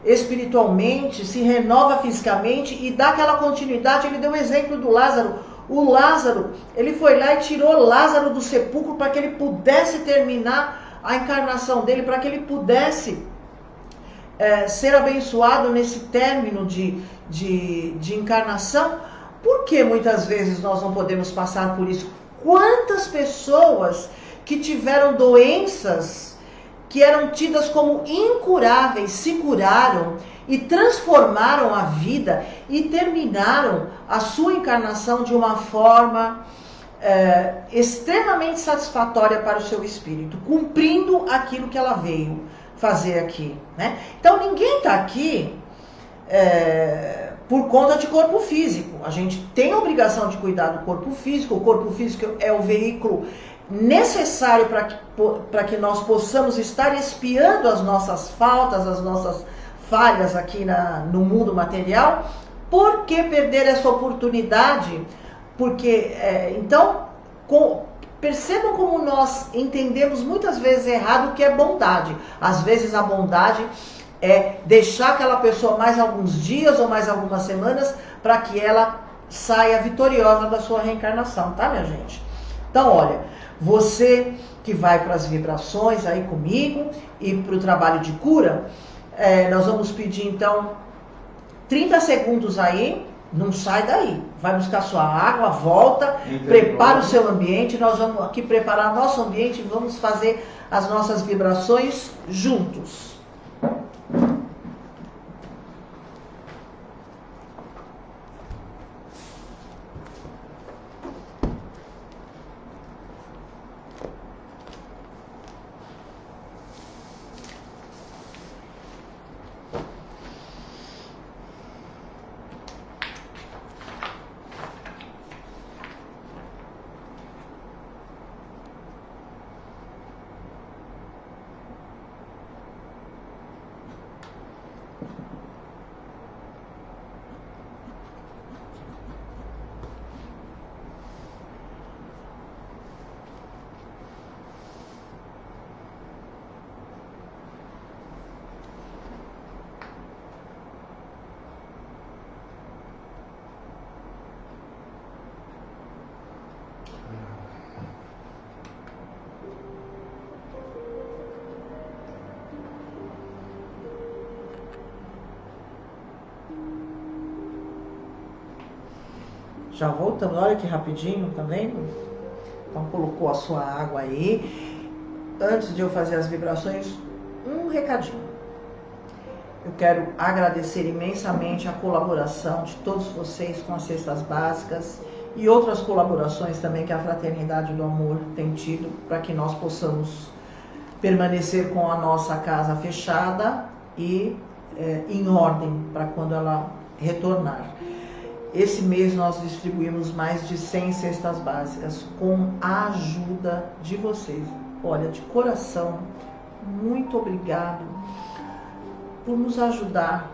espiritualmente, se renova fisicamente e dá aquela continuidade. Ele deu o exemplo do Lázaro. O Lázaro, ele foi lá e tirou Lázaro do sepulcro para que ele pudesse terminar a encarnação dele, para que ele pudesse ser abençoado nesse término de encarnação. Por que muitas vezes nós não podemos passar por isso? Quantas pessoas que tiveram doenças que eram tidas como incuráveis se curaram e transformaram a vida e terminaram a sua encarnação de uma forma extremamente satisfatória para o seu espírito, cumprindo aquilo que ela veio fazer aqui, né? Então ninguém está aqui por conta de corpo físico. A gente tem a obrigação de cuidar do corpo físico. O corpo físico é o veículo necessário para que nós possamos estar espiando as nossas faltas, as nossas falhas aqui no mundo material. Por que perder essa oportunidade? Porque, percebam como nós entendemos muitas vezes errado o que é bondade. Às vezes a bondade é deixar aquela pessoa mais alguns dias ou mais algumas semanas para que ela saia vitoriosa da sua reencarnação, tá, minha gente? Então, olha, você que vai para as vibrações aí comigo e para o trabalho de cura, nós vamos pedir então 30 segundos aí, não sai daí, vai buscar sua água, volta, prepara o seu ambiente. Nós vamos aqui preparar nosso ambiente e vamos fazer as nossas vibrações juntos. Já voltamos, olha que rapidinho, tá vendo? Então colocou a sua água aí. Antes de eu fazer as vibrações, um recadinho. Eu quero agradecer imensamente a colaboração de todos vocês com as cestas básicas e outras colaborações também que a Fraternidade do Amor tem tido para que nós possamos permanecer com a nossa casa fechada e em ordem para quando ela retornar. Esse mês nós distribuímos mais de 100 cestas básicas com a ajuda de vocês. Olha, de coração, muito obrigado por nos ajudar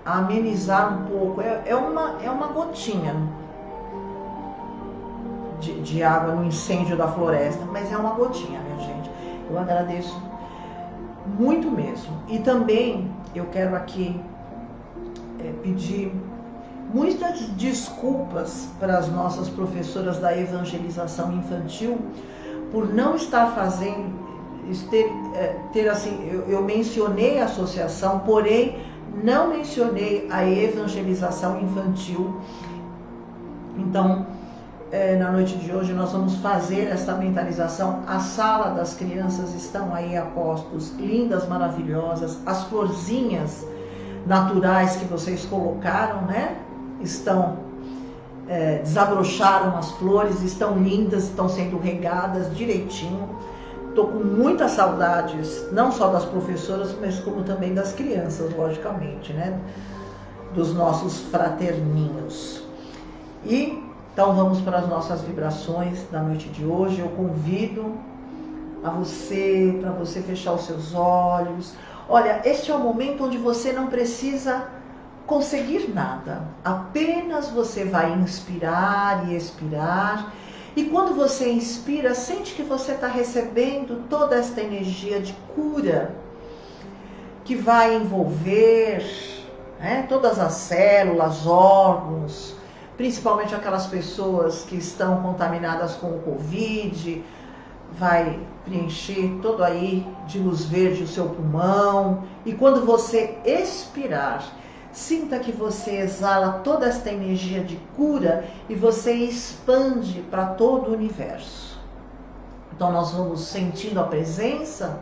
a amenizar um pouco. É uma gotinha de água no incêndio da floresta, mas é uma gotinha, minha gente. Eu agradeço muito mesmo. E também eu quero aqui pedir muitas desculpas para as nossas professoras da evangelização infantil por não estar fazendo, eu mencionei a associação, porém não mencionei a evangelização infantil. Então, na noite de hoje nós vamos fazer esta mentalização. A sala das crianças estão aí a postos, lindas, maravilhosas. As florzinhas naturais que vocês colocaram, né? Desabrocharam as flores, estão lindas, estão sendo regadas direitinho. Estou com muitas saudades, não só das professoras, mas como também das crianças, logicamente, né? Dos nossos fraterninhos. E então vamos para as nossas vibrações da noite de hoje. Eu convido para você fechar os seus olhos. Olha, este é o momento onde você não precisa conseguir nada. Apenas você vai inspirar e expirar. E quando você inspira, sente que você está recebendo toda esta energia de cura que vai envolver, né, todas as células, órgãos, principalmente aquelas pessoas que estão contaminadas com o Covid, vai preencher todo aí de luz verde o seu pulmão. E quando você expirar, sinta que você exala toda esta energia de cura e você expande para todo o universo. Então nós vamos sentindo a presença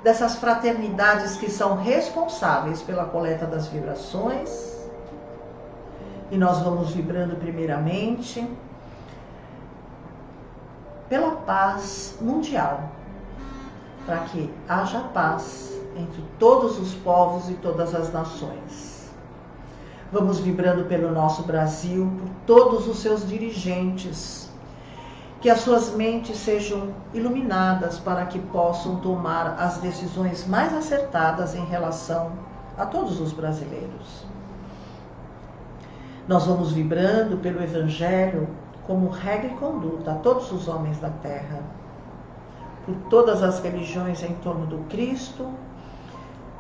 dessas fraternidades que são responsáveis pela coleta das vibrações. E nós vamos vibrando primeiramente pela paz mundial, para que haja paz entre todos os povos e todas as nações. Vamos vibrando pelo nosso Brasil, por todos os seus dirigentes, que as suas mentes sejam iluminadas para que possam tomar as decisões mais acertadas em relação a todos os brasileiros. Nós vamos vibrando pelo Evangelho como regra e conduta a todos os homens da Terra, por todas as religiões em torno do Cristo,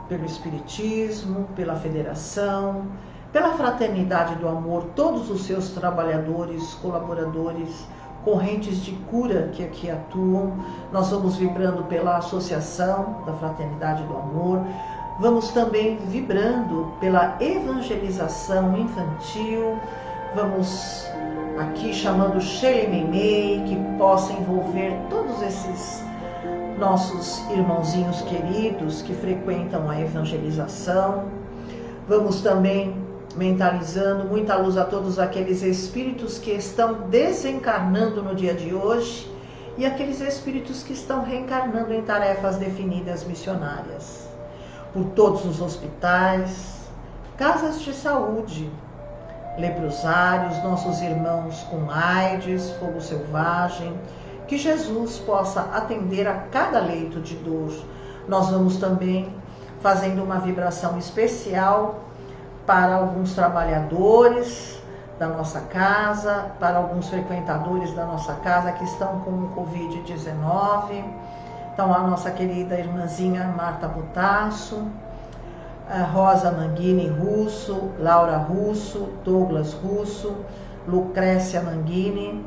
pelo Espiritismo, pela Federação, pela Fraternidade do Amor, todos os seus trabalhadores, colaboradores, correntes de cura que aqui atuam. Nós vamos vibrando pela Associação da Fraternidade do Amor. Vamos também vibrando pela evangelização infantil. Vamos aqui chamando Shelley Meimei, que possa envolver todos esses nossos irmãozinhos queridos que frequentam a evangelização. Vamos também mentalizando muita luz a todos aqueles espíritos que estão desencarnando no dia de hoje e aqueles espíritos que estão reencarnando em tarefas definidas missionárias. Por todos os hospitais, casas de saúde, leprosários, nossos irmãos com AIDS, fogo selvagem, que Jesus possa atender a cada leito de dor. Nós vamos também fazendo uma vibração especial para alguns trabalhadores da nossa casa, para alguns frequentadores da nossa casa que estão com o Covid-19. Então, a nossa querida irmãzinha Marta Botasso, a Rosa Manguini Russo, Laura Russo, Douglas Russo, Lucrécia Manguini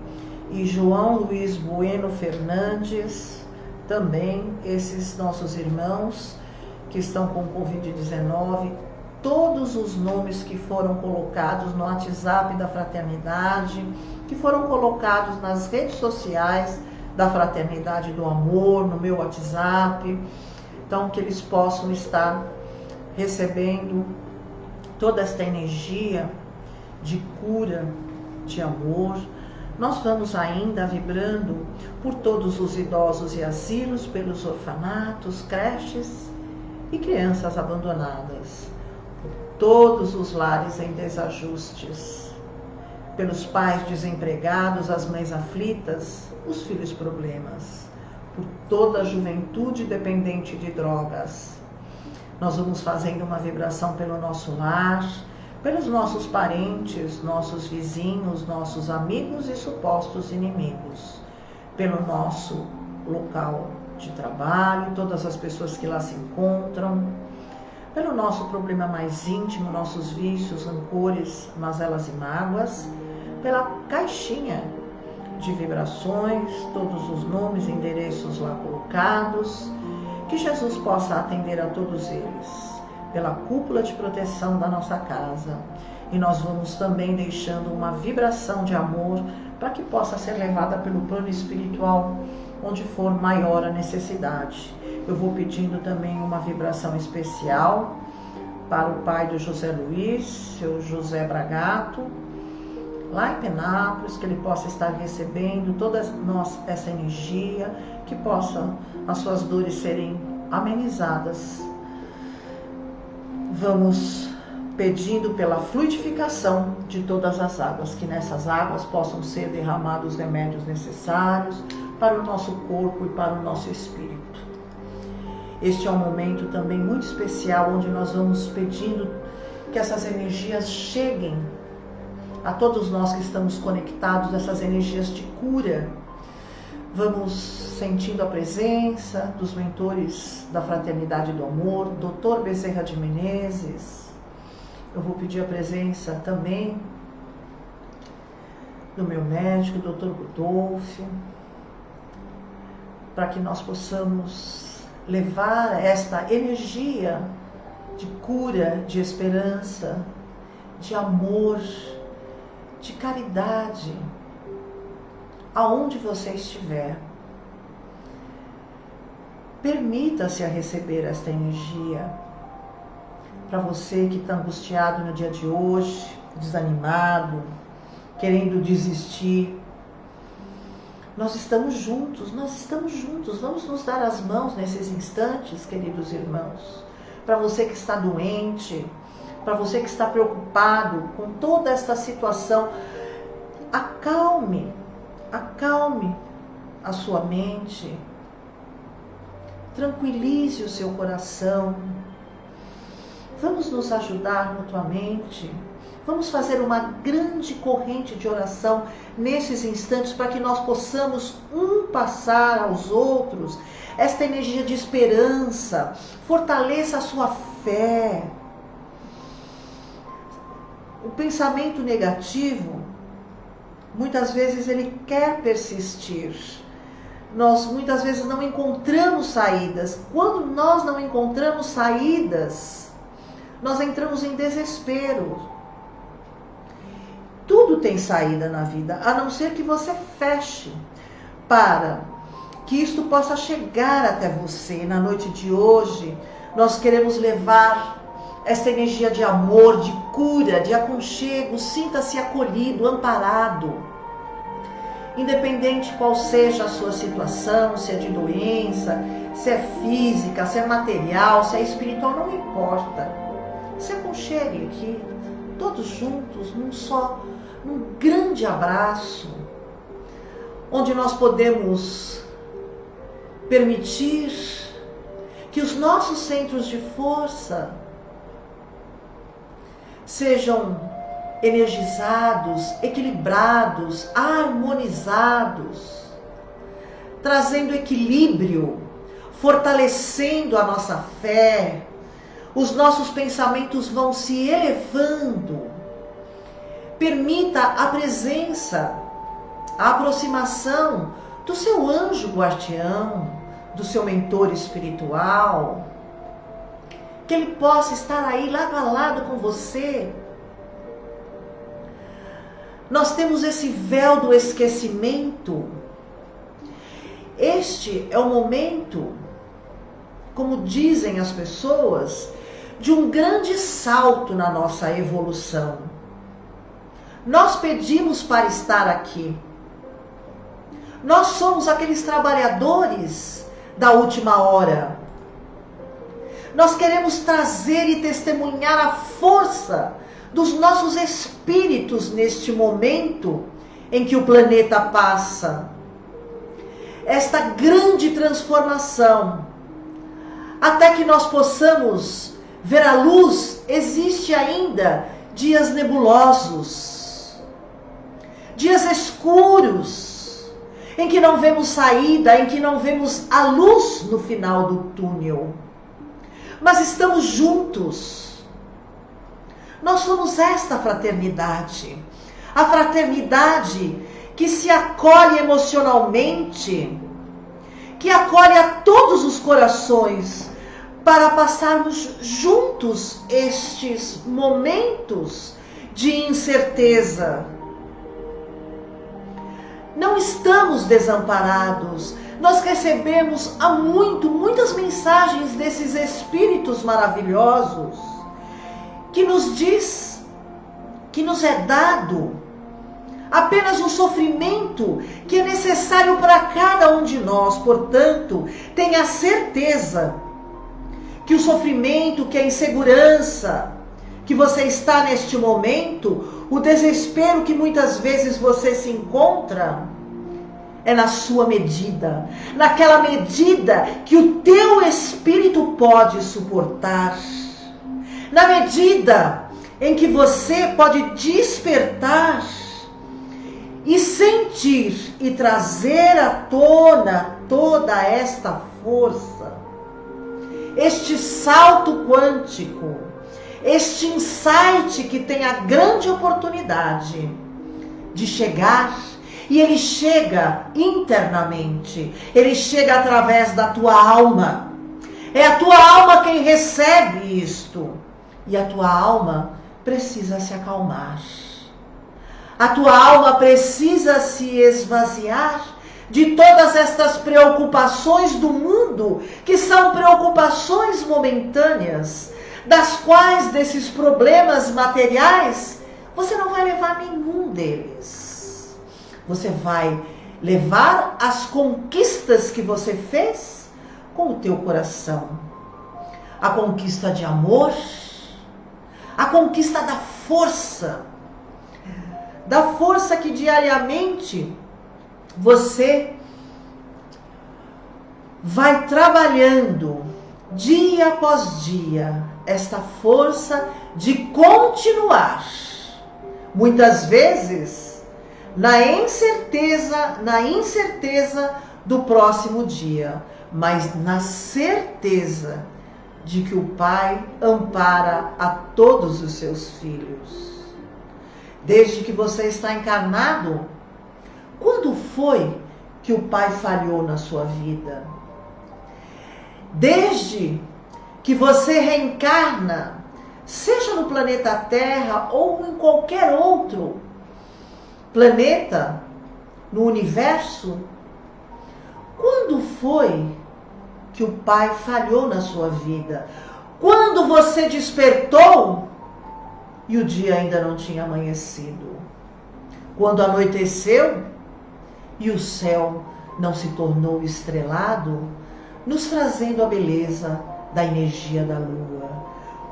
e João Luiz Bueno Fernandes, também esses nossos irmãos que estão com Covid-19, todos os nomes que foram colocados no WhatsApp da Fraternidade, que foram colocados nas redes sociais da Fraternidade do Amor, no meu WhatsApp, então que eles possam estar recebendo toda esta energia de cura, de amor. Nós vamos ainda vibrando por todos os idosos e asilos, pelos orfanatos, creches e crianças abandonadas, por todos os lares em desajustes, pelos pais desempregados, as mães aflitas, os filhos problemas, por toda a juventude dependente de drogas. Nós vamos fazendo uma vibração pelo nosso lar, pelos nossos parentes, nossos vizinhos, nossos amigos e supostos inimigos, pelo nosso local de trabalho, todas as pessoas que lá se encontram, pelo nosso problema mais íntimo, nossos vícios, rancores, mazelas e mágoas, pela caixinha de vibrações, todos os nomes e endereços lá colocados, que Jesus possa atender a todos eles, pela cúpula de proteção da nossa casa. E nós vamos também deixando uma vibração de amor para que possa ser levada pelo plano espiritual, onde for maior a necessidade. Eu vou pedindo também uma vibração especial para o pai do José Luiz, seu José Bragato, lá em Penápolis, que ele possa estar recebendo toda essa energia, que possa as suas dores serem amenizadas. Vamos pedindo pela fluidificação de todas as águas, que nessas águas possam ser derramados os remédios necessários para o nosso corpo e para o nosso espírito. Este é um momento também muito especial, onde nós vamos pedindo que essas energias cheguem a todos nós que estamos conectados, essas energias de cura. Vamos sentindo a presença dos mentores da Fraternidade do Amor, Dr. Bezerra de Menezes. Eu vou pedir a presença também do meu médico, Dr. Rudolfo, para que nós possamos levar esta energia de cura, de esperança, de amor, de caridade, aonde você estiver. Permita-se a receber esta energia. Para você que está angustiado no dia de hoje, desanimado, querendo desistir, nós estamos juntos, vamos nos dar as mãos nesses instantes, queridos irmãos. Para você que está doente, para você que está preocupado com toda esta situação, acalme a sua mente, tranquilize o seu coração. Vamos nos ajudar mutuamente. Vamos fazer uma grande corrente de oração nesses instantes, para que nós possamos passar aos outros esta energia de esperança. Fortaleça a sua fé. O pensamento negativo, muitas vezes ele quer persistir. Nós muitas vezes não encontramos saídas. Quando nós não encontramos saídas, nós entramos em desespero. Tudo tem saída na vida, a não ser que você feche para que isto possa chegar até você. Na noite de hoje, nós queremos levar essa energia de amor, de cura, de aconchego. Sinta-se acolhido, amparado. Independente qual seja a sua situação, se é de doença, se é física, se é material, se é espiritual, não importa. Se aconchegue aqui, todos juntos, num grande abraço, onde nós podemos permitir que os nossos centros de força sejam energizados, equilibrados, harmonizados, trazendo equilíbrio, fortalecendo a nossa fé. Os nossos pensamentos vão se elevando. Permita a presença, a aproximação do seu anjo guardião, do seu mentor espiritual, que ele possa estar aí lado a lado com você. Nós temos esse véu do esquecimento. Este é o momento, como dizem as pessoas, de um grande salto na nossa evolução. Nós pedimos para estar aqui. Nós somos aqueles trabalhadores da última hora. Nós queremos trazer e testemunhar a força dos nossos espíritos neste momento em que o planeta passa. Esta grande transformação, até que nós possamos ver a luz. Existe ainda dias nebulosos, dias escuros, em que não vemos saída, em que não vemos a luz no final do túnel. Mas estamos juntos. Nós somos esta fraternidade, a fraternidade que se acolhe emocionalmente, que acolhe a todos os corações, para passarmos juntos estes momentos de incerteza. não estamos desamparados. Nós recebemos há muitas mensagens desses espíritos maravilhosos que nos diz que nos é dado apenas um sofrimento que é necessário para cada um de nós. Portanto, tenha certeza que o sofrimento, que a insegurança que você está neste momento, o desespero que muitas vezes você se encontra, é na sua medida, naquela medida que o teu espírito pode suportar, na medida em que você pode despertar e sentir e trazer à tona toda esta força, este salto quântico, este insight que tem a grande oportunidade de chegar. E ele chega internamente, ele chega através da tua alma. É a tua alma quem recebe isto. E a tua alma precisa se acalmar. A tua alma precisa se esvaziar de todas estas preocupações do mundo, que são preocupações momentâneas, das quais, desses problemas materiais, você não vai levar nenhum deles. Você vai levar as conquistas que você fez com o teu coração. A conquista de amor, a conquista da força que diariamente você vai trabalhando dia após dia, esta força de continuar. Muitas vezes na incerteza do próximo dia, mas na certeza de que o Pai ampara a todos os seus filhos. Desde que você está encarnado, quando foi que o Pai falhou na sua vida? Desde que você reencarna, seja no planeta Terra ou em qualquer outro planeta, no universo, quando foi que o Pai falhou na sua vida? Quando você despertou e o dia ainda não tinha amanhecido? Quando anoiteceu e o céu não se tornou estrelado, nos trazendo a beleza da energia da lua?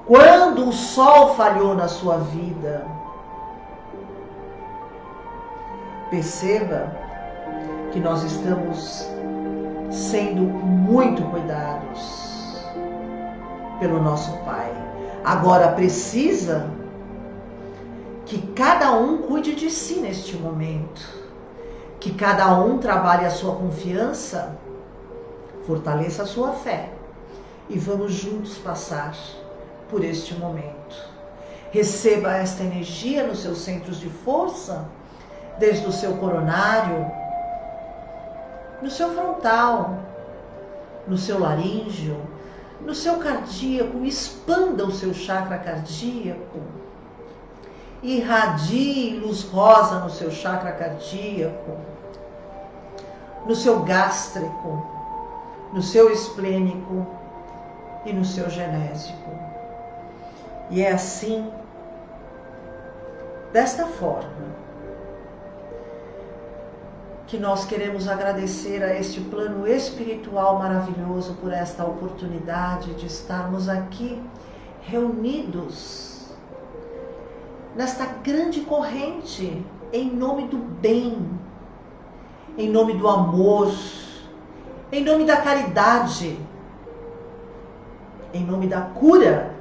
Quando o sol falhou na sua vida? Perceba que nós estamos sendo muito cuidados pelo nosso Pai. Agora precisa que cada um cuide de si neste momento, que cada um trabalhe a sua confiança, fortaleça a sua fé e vamos juntos passar por este momento. Receba esta energia nos seus centros de força, desde o seu coronário, no seu frontal, no seu laríngeo, no seu cardíaco. Expanda o seu chakra cardíaco. Irradie luz rosa no seu chakra cardíaco, no seu gástrico, no seu esplênico e no seu genésico. E é assim, desta forma, que nós queremos agradecer a este plano espiritual maravilhoso por esta oportunidade de estarmos aqui reunidos nesta grande corrente em nome do bem, em nome do amor, em nome da caridade, em nome da cura,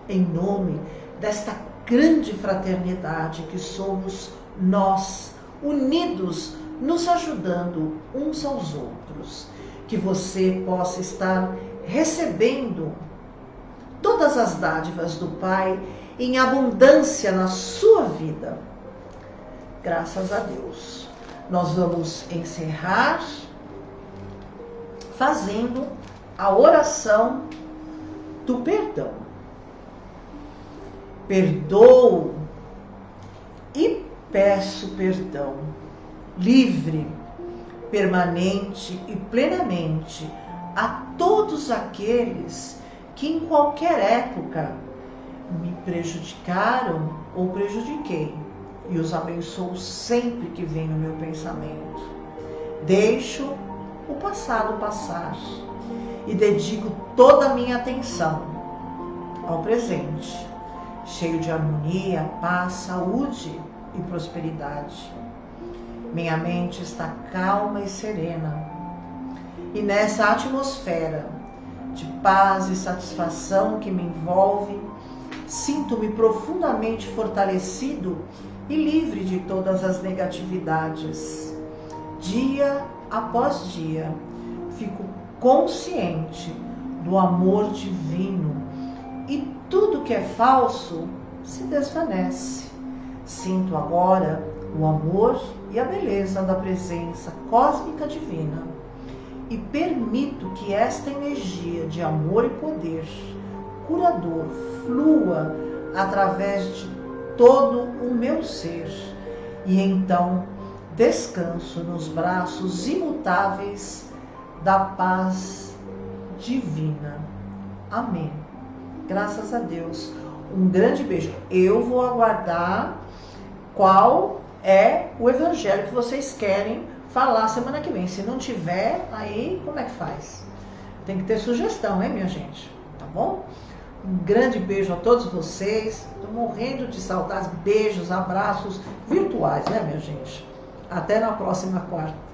em nome desta grande fraternidade que somos nós, unidos, nos ajudando uns aos outros. Que você possa estar recebendo todas as dádivas do Pai em abundância na sua vida. Graças a Deus. Nós vamos encerrar fazendo a oração do perdão. Perdoo e peço perdão. livre, permanente e plenamente a todos aqueles que em qualquer época me prejudicaram ou prejudiquei, e os abençoo sempre que vem no meu pensamento. Deixo o passado passar e dedico toda a minha atenção ao presente, cheio de harmonia, paz, saúde e prosperidade. Minha mente está calma e serena, e nessa atmosfera de paz e satisfação que me envolve, sinto-me profundamente fortalecido e livre de todas as negatividades. Dia após dia, fico consciente do amor divino e tudo que é falso se desvanece. Sinto agora o amor e a beleza da presença cósmica divina e permito que esta energia de amor e poder curador flua através de todo o meu ser, e então descanso nos braços imutáveis da paz divina. Amém. Graças a Deus. Um grande beijo. Eu vou aguardar qual é o evangelho que vocês querem falar semana que vem. Se não tiver, aí como é que faz? Tem que ter sugestão, hein, minha gente? Tá bom? Um grande beijo a todos vocês. Estou morrendo de saudades. Beijos, abraços virtuais, né, minha gente? Até na próxima quarta.